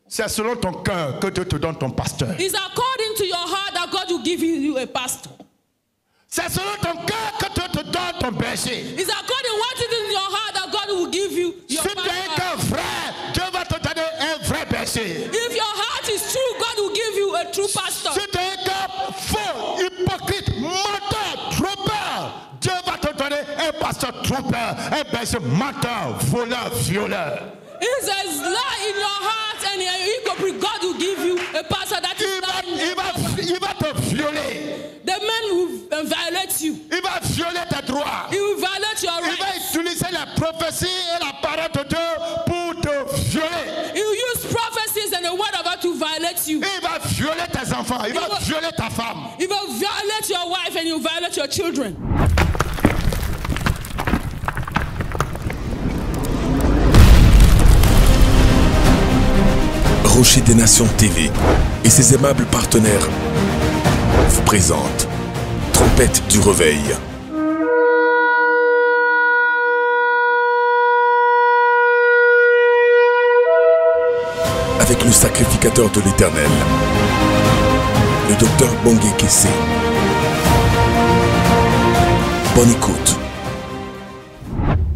C'est selon ton cœur que Dieu te donne ton pasteur. It's according to your heart that God will give you a pastor. C'est selon ton cœur que Dieu te donne ton berger. It's according to what is in your heart that God will give you your Si tu es un vrai, Dieu va te donner un vrai berger. If your heart is true, God will give you a true pastor. Si tu es un faux, hypocrite, menteur, trompeur, Dieu va te donner un pasteur trompeur, un berger menteur, voleur, violeur. If there's lie in your heart and hypocrite, God will give you a pastor that is lying. Il va te violer. The man will violate you. Il va violer tes droits. He will violate your Il va rights. utiliser la prophétie et la parole de Dieu pour te violer. He will use prophecies and the word of God to violate you. Il va violer tes enfants. Il va violer ta femme. He will violate your wife and he will violate your children. Rocher des Nations TV et ses aimables partenaires vous présentent Trompette du Réveil. Avec le sacrificateur de l'Éternel, le docteur Bongé Kessé. Bonne écoute.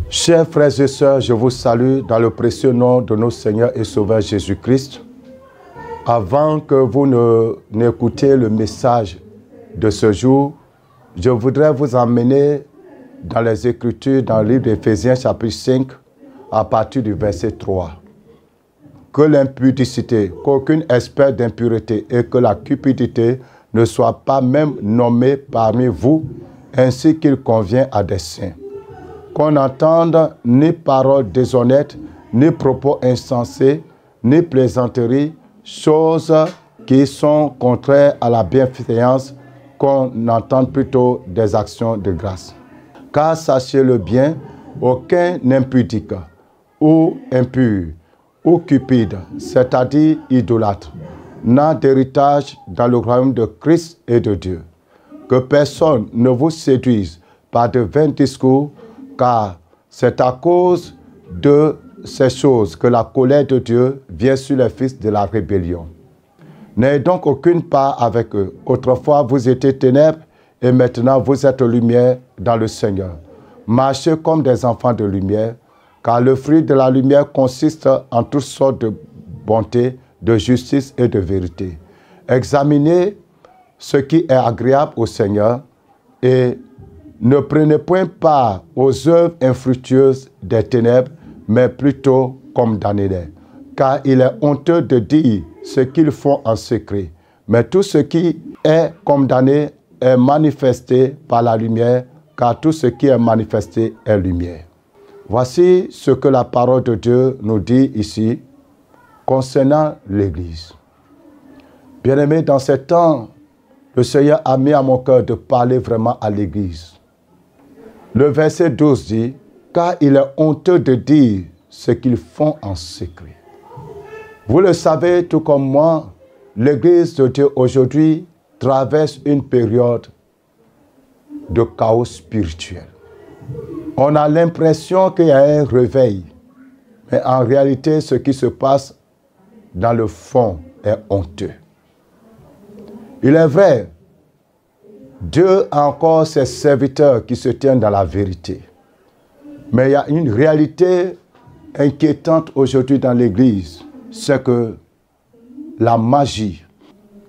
Chers frères et sœurs, je vous salue dans le précieux nom de notre Seigneur et Sauveur Jésus-Christ. Avant que vous n'écoutiez le message de ce jour, je voudrais vous emmener dans les Écritures, dans le livre d'Éphésiens chapitre 5, à partir du verset 3. Que l'impudicité, qu'aucune espèce d'impureté et que la cupidité ne soit pas même nommée parmi vous, ainsi qu'il convient à des saints. Qu'on n'entende ni paroles déshonnêtes, ni propos insensés, ni plaisanteries, choses qui sont contraires à la bienfaisance, qu'on entende plutôt des actions de grâce. Car sachez-le bien, aucun impudique, ou impur, ou cupide, c'est-à-dire idolâtre, n'a d'héritage dans le royaume de Christ et de Dieu. Que personne ne vous séduise par de vains discours, car c'est à cause de ces choses que la colère de Dieu vient sur les fils de la rébellion. N'ayez donc aucune part avec eux. Autrefois, vous étiez ténèbres et maintenant vous êtes lumière dans le Seigneur. Marchez comme des enfants de lumière, car le fruit de la lumière consiste en toutes sortes de bonté, de justice et de vérité. Examinez ce qui est agréable au Seigneur et ne prenez point part aux œuvres infructueuses des ténèbres, mais plutôt condamnez-les. Car il est honteux de dire ce qu'ils font en secret. Mais tout ce qui est condamné est manifesté par la lumière, car tout ce qui est manifesté est lumière. Voici ce que la parole de Dieu nous dit ici concernant l'Église. Bien-aimés, dans ces temps, le Seigneur a mis à mon cœur de parler vraiment à l'Église. Le verset 12 dit, « Car il est honteux de dire ce qu'ils font en secret. » Vous le savez, tout comme moi, l'Église de Dieu aujourd'hui traverse une période de chaos spirituel. On a l'impression qu'il y a un réveil, mais en réalité, ce qui se passe dans le fond est honteux. Il est vrai, Dieu a encore ses serviteurs qui se tiennent dans la vérité. Mais il y a une réalité inquiétante aujourd'hui dans l'Église, c'est que la magie,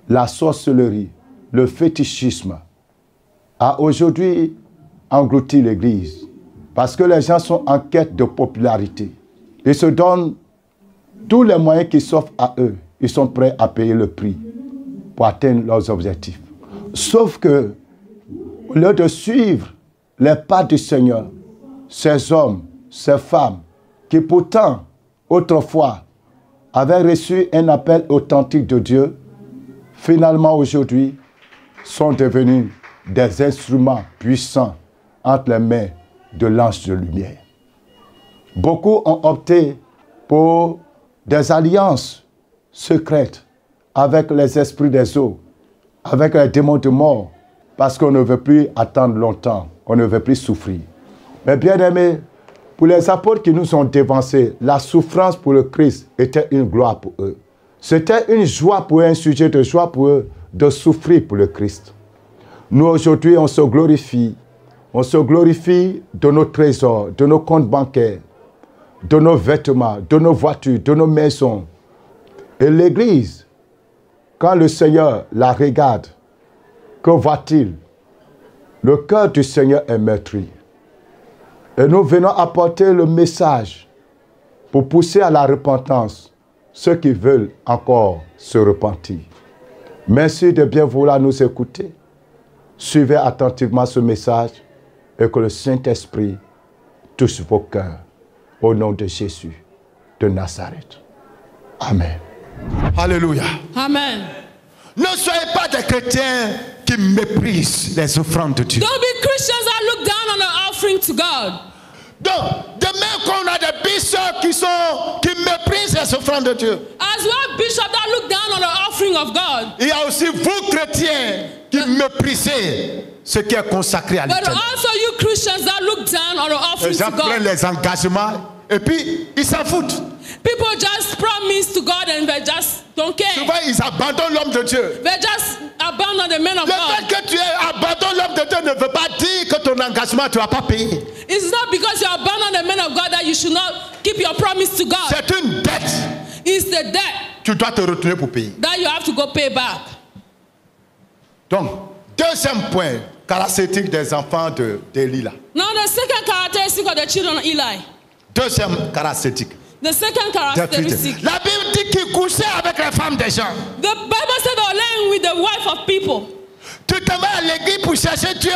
la sorcellerie, le fétichisme a aujourd'hui englouti l'Église. Parce que les gens sont en quête de popularité. Ils se donnent tous les moyens qui s'offrent à eux. Ils sont prêts à payer le prix pour atteindre leurs objectifs. Sauf que, au lieu de suivre les pas du Seigneur, ces hommes, ces femmes, qui pourtant, autrefois, avaient reçu un appel authentique de Dieu, finalement aujourd'hui, sont devenus des instruments puissants entre les mains de l'ange de lumière. Beaucoup ont opté pour des alliances secrètes avec les esprits des eaux, avec les démons de mort, parce qu'on ne veut plus attendre longtemps, on ne veut plus souffrir. Mais bien aimés, pour les apôtres qui nous ont dévancés, la souffrance pour le Christ était une gloire pour eux. C'était une joie pour eux, un sujet de joie pour eux, de souffrir pour le Christ. Nous, aujourd'hui, on se glorifie. On se glorifie de nos trésors, de nos comptes bancaires, de nos vêtements, de nos voitures, de nos maisons. Et l'Église, quand le Seigneur la regarde, que voit-il? Le cœur du Seigneur est meurtri. Et nous venons apporter le message pour pousser à la repentance ceux qui veulent encore se repentir. Merci de bien vouloir nous écouter. Suivez attentivement ce message et que le Saint-Esprit touche vos cœurs au nom de Jésus de Nazareth. Amen. Alléluia. Amen. Ne soyez pas des chrétiens qui méprisent les offrandes de Dieu. Don't be Christians that look down on the offering to God. Donc, de même qu'on a des bishops qui méprisent les offrandes de Dieu, As well, bishops that look down on the offering of God. il y a aussi vous chrétiens qui méprisez ce qui est consacré à But l'Éternel. also you Christians that look down on the Les offering gens to prennent God. les engagements et puis ils s'en foutent. People just promise to God and they just don't care. Souvent, ils abandonnent l'homme de Dieu. They just abandon the men of Le fait God. que tu abandonnes l'homme de Dieu ne veut pas dire que ton engagement, tu ne vas pas payer. It's not because you abandon the men of God that you should not keep your promise to God. C'est une dette. It's the debt Tu dois te retourner pour payer. that you have to go pay back. Donc, deuxième point, caractéristique des enfants d'Élie là. Now the second characteristic of the children of Eli. Deuxième caractéristique. The second characteristic. La Bible dit qu'il couchait avec les femmes des gens. The Bible said they were laying with the wife of people. Tu te mets à l'église pour chercher Dieu,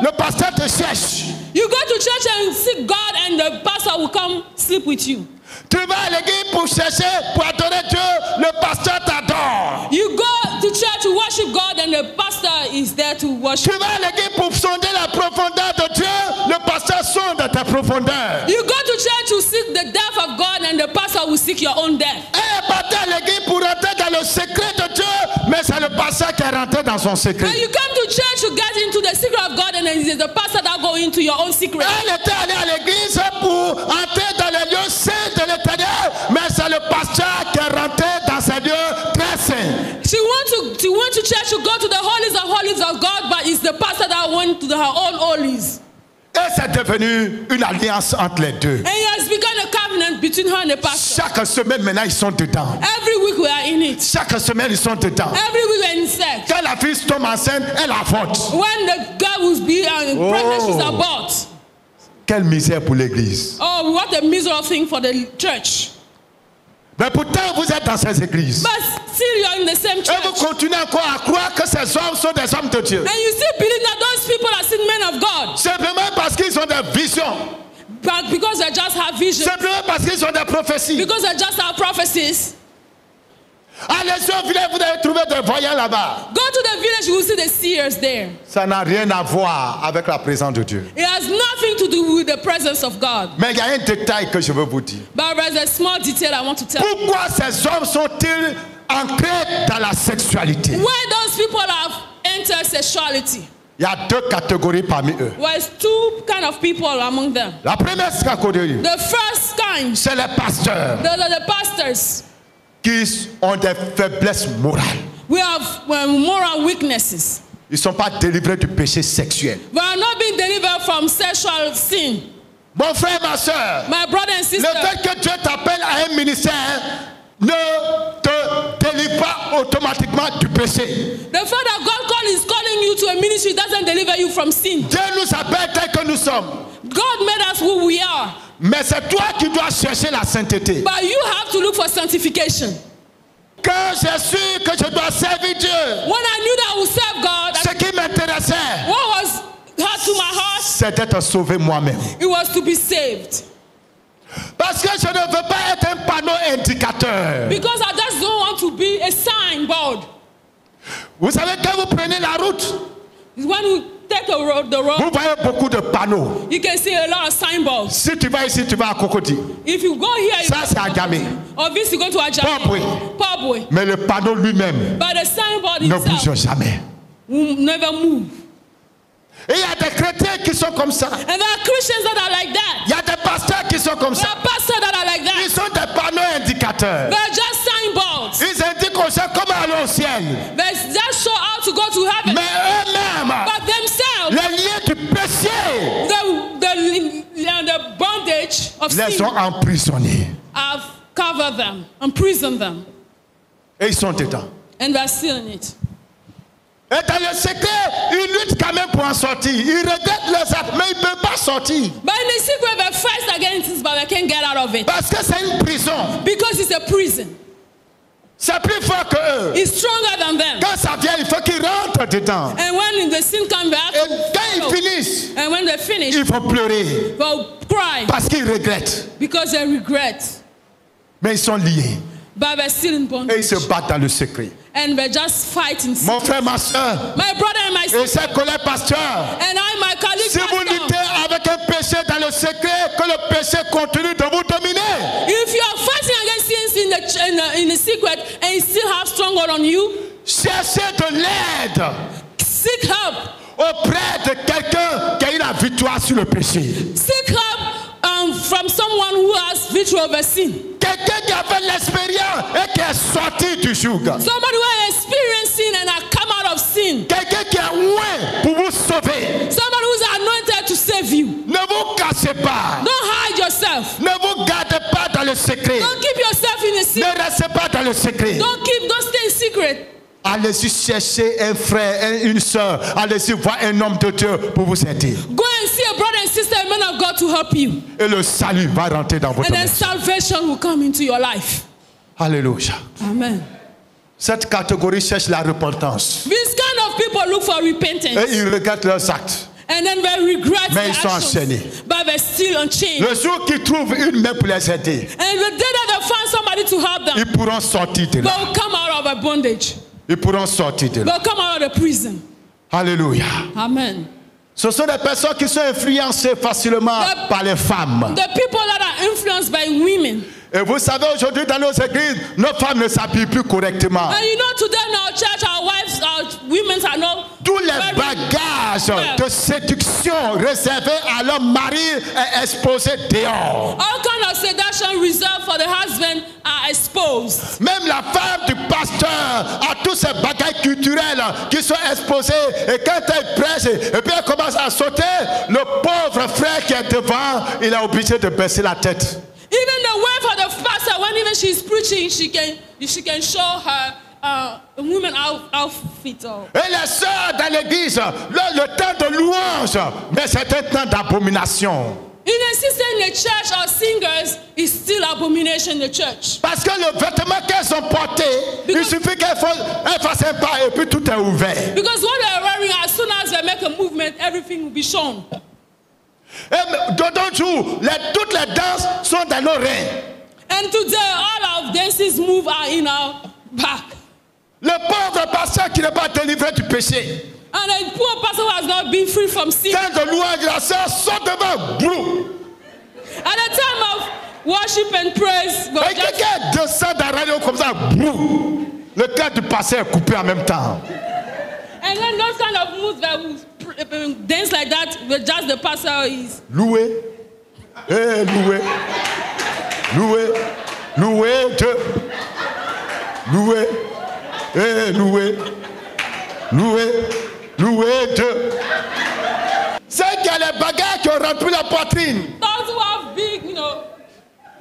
le pasteur te cherche. You go to church and seek God and the pastor will come sleep with you. Tu vas à l'église pour chercher, pour adorer Dieu, le pasteur t'adore. You go to church to worship God and the pastor is there to worship. Tu vas à l'église pour sonder la profondeur de Dieu, le pasteur sonde ta profondeur. You go to church to seek the depth of God and the pastor will seek your own depth. Et parti à l'église pour rentrer dans le secret de Dieu, mais c'est le pasteur qui est rentré dans son secret. And you come to church to get into the secret of God and then it is the pastor that go into your own secret. Elle était allée à l'église pour entrer dans les lieux saints de l'Éternel, mais c'est le pasteur qui est rentré dans ces lieux très saints. She went to church to go to the holies of God, but it's the pastor that went to her own holies. Et c'est devenu une alliance entre les deux. And it has become a covenant between her and the pastor. Chaque semaine maintenant ils sont dedans. Every week we are in it. Chaque semaine ils sont dedans. Every week we are in sex. Quand la fille tombe enceinte, elle avorte. When the girl will be pregnant, she's abort. Quelle misère pour l'église. Oh, what a miserable thing for the church. Mais pourtant vous êtes dans ces églises. But still you're in the same Et church. vous continuez encore à croire que ces hommes sont des hommes de Dieu. And you still believe that those people are still men of God. Simplement parce qu'ils ont des visions. But because they just have vision. Simplement parce qu'ils ont des prophéties. Because they just have prophecies. Allez au village, vous allez trouver des voyants là-bas. Go to the village, you will see the seers there. Ça n'a rien à voir avec la présence de Dieu. It has nothing to do with the presence of God. Mais il y a un détail que je veux vous dire. But there's a small detail I want to tell you. Pourquoi ces hommes sont-ils ancrés dans la sexualité? Why those people have entered sexuality? Il y a deux catégories parmi eux. Well, it's two kind of people among them. La première catégorie, The first kind, c'est les pasteurs those are the pastors. qui ont des faiblesses morales. We have moral weaknesses. Ils ne sont pas délivrés du péché sexuel. We are not being delivered from sexual sin. Mon frère, ma soeur, My brother and le sister, fait que Dieu t'appelle à un ministère ne te délivre pas automatiquement du péché. the fact that God is calling you to a ministry doesn't deliver you from sin. Dieu nous appelle tel que nous sommes. God made us who we are. Mais c'est toi qui dois chercher la sainteté. But you have to look for sanctification. Quand j'ai su que je dois servir Dieu, When I knew that I would serve God, ce qui m'intéressait, what was hard to my heart, c'est d'être sauvé moi-même. it was to be saved. Parce que je ne veux pas être un panneau indicateur. Because I just don't want to be a signboard. Vous savez, quand vous prenez la route, When you take the road, vous voyez beaucoup de panneaux. you can see a lot of signboards. Si tu vas ici, tu vas à Cocody. If you go here, Ça, c'est à Gamé. obviously you go to Pobwe. Ajami, Pobwe. Mais le panneau lui-même But the signboard ne itself bouge jamais. will never move. Et il y a des chrétiens qui sont comme ça. And there are Christians that are like that. Il y a des pasteurs qui sont comme There ça. are pastors that are like Ils that. sont des panneaux indicateurs. They're just signboards. Ils au ciel. They just saw how to go to heaven. Mais eux-mêmes, But themselves, les liens du péché the bondage of les sin ont emprisonnés. have covered them, imprisoned them, Et ils sont dedans. and they're still in it. Et dans le secret, ils luttent quand même pour en sortir. Ils regrettent leurs actes, mais ils ne peuvent pas sortir. But in the secret, they fight against it, but they can't get out of it. Parce que c'est une prison. Because it's a prison. C'est plus fort que eux. It's stronger than them. Quand ça vient, il faut qu'ils rentrent dedans. And when the sin comes back, Et quand ils finissent, and when they finish, il faut pleurer. they'll cry Parce qu'ils regrettent. because they regret. Mais ils sont liés. But they're still in Et bondage. ils se battent dans le secret. And they just fight in sin. Mon frère, ma soeur, My brother and my et sister, ses collègues pasteurs, and I, my colleague, si vous pastor, luttez avec un péché dans le secret, que le péché continue de vous dominer. if you are fighting against sins in the secret and it still have stronghold on you, Cherchez de l'aide seek help. auprès de quelqu'un qui a eu la victoire sur le péché. Seek help from someone who has victory over sin. Quelqu'un qui a fait l'expérience et qui est sorti du joug. Somebody who has experienced sin and has come out of sin. Quelqu'un qui est loin pour vous sauver. Somebody who's anointed to save you. Ne vous cachez pas. Don't hide yourself. Ne vous gardez pas dans le secret. Don't keep yourself in a secret. Ne restez pas dans le secret. Don't stay in secret. Allez-y chercher un frère, une soeur. Allez-y voir un homme de Dieu pour vous aider. Go and see a brother and sister, a man of God to help you. Et le salut va rentrer dans votre And then vie. salvation will come into your life. Alléluia. Amen. Cette catégorie cherche la repentance. This kind of people look for repentance. Et ils regardent leurs actes. And then they regret Mais their ils sont actions. enchaînés. But they're still unchained. Le jour qu'ils trouvent une main pour les aider, And the day that they find somebody to help them, ils pourront sortir de là. they'll come out of a bondage. Ils pourront sortir de là. They'll come out of the prison. Alléluia. Amen. Ce sont des personnes qui sont influencées facilement par les femmes. The people that are influenced by women. Et vous savez, aujourd'hui dans nos églises, nos femmes ne s'habillent plus correctement. And you know, today in our church, our wives, our women are not. Tous les bagages de séduction réservés à leur mari est exposé dehors. All kind of seduction reserved for the husband are exposed. Même la femme du pasteur a tous ces bagages culturels qui sont exposés. Et quand elle prêche, et puis elle commence à sauter, le pauvre frère qui est devant, il est obligé de baisser la tête. Even the wife of the pastor, when even she's preaching, she can show her women outfit. Et les sœurs dans l'église, le temps de louange, mais c'est un temps d'abomination. Even sister in the church or singers is still abomination in the church. Parce que le vêtement qu'elles ont porté, il suffit qu'elles fassent un pas et puis tout est ouvert. Because what they're wearing, as soon as they make a movement, everything will be shown. Et d'autres jours, toutes les danses sont dans nos reins. And today, all our dances move are in our back. Le pauvre pasteur qui n'est pas délivré du péché. And the poor person who has not been free from sin. Quand de louange, la sœur sort devant, brou. At the time of worship and praise, Et quelqu'un descend dans la radio comme ça, brou. Le cœur du pasteur est coupé en même temps. and then those kind of moves that will dance like that, but just the pastor is. Loué. Eh, loué. Loué. Loué Dieu. Loué. Eh, loué. Loué. Loué Dieu. C'est qu'il y a les bagages qui ont rempli la poitrine. Those who have big,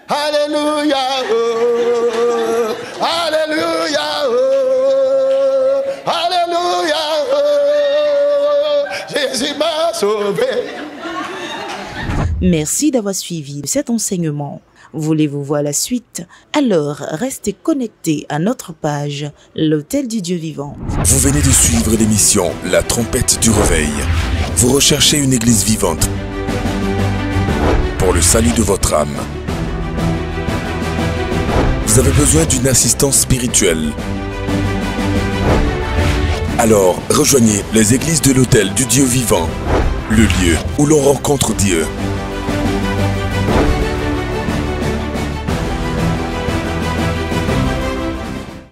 Alléluia. Oh. Alléluia. Oh. Alléluia. Oh. Jésus m'a sauvé. Merci d'avoir suivi cet enseignement. Voulez-vous voir la suite? Alors restez connectés à notre page, l'Hôtel du Dieu Vivant. Vous venez de suivre l'émission La Trompette du Réveil. Vous recherchez une église vivante pour le salut de votre âme. Vous avez besoin d'une assistance spirituelle. Alors, rejoignez les églises de l'Hôtel du Dieu Vivant, le lieu où l'on rencontre Dieu.